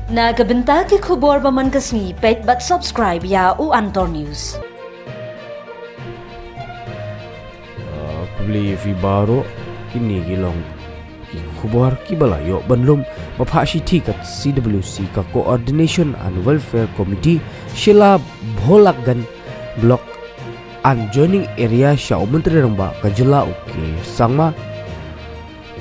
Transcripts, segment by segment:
Nagabenta ki khubor baman kasni pet but subscribe ya u Antor News. Beli Vibaro kini gilong ki khubor ki balayo banlum maphashi thikat CWC ka Coordination and Welfare Committee Sheila Bholakgan Block and Joining Area Sya Menteri Rangba kajela uke sangma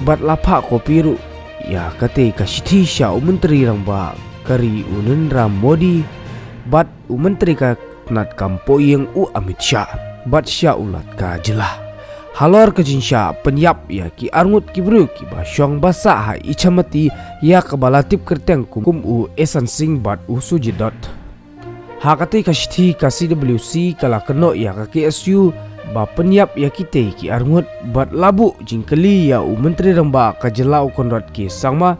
bat lapha ko piru ya kate ka sithi Sya Menteri Rangba kari Unendra Modi bat Menteri ka nat kampo yang Amit Shah bat Sya ulat ka jela halor kejinsya penyap ya ki arngut ki bru ki basyong basa ha ichamati ya kabalatip kerteng kum esan sing bat sujidot hakati kashthi ka CWC kala keno ya ka KSU ba penyap ya kite ki arngut bat labu jingkeli ya Menteri Rangba ka jelau konrad ki sangma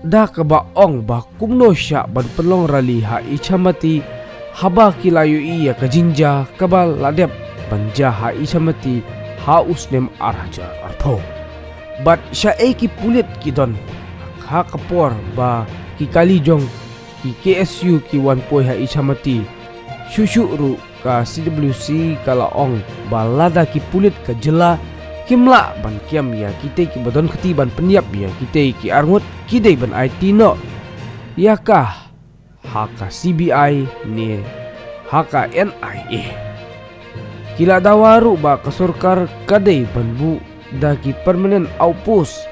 da ka ba ong ba kumno sya ban pelong rali ha ichamati haba ki layu iya ka jinja kabal ladep banja ha ichamati ha usnem araja arpo bat sya ki pulit ki don ha kapor ba ki kalijong ki KSU ki wan poi ha ichamati syusyu ru ka CWC kala ong ba lada ki pulit ka jela kimla ban kiam ya kite ki badon khati ban penyap ya kite ki arngut kidei ban IT no yakah ha ka CBI ni ha ka NIA kila dawaru ba kasurkar kadai banbu dagi permanent outpost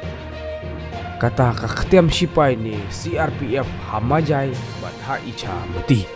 kata kaktiam sipai ni CRPF hamajai bat ha icha mati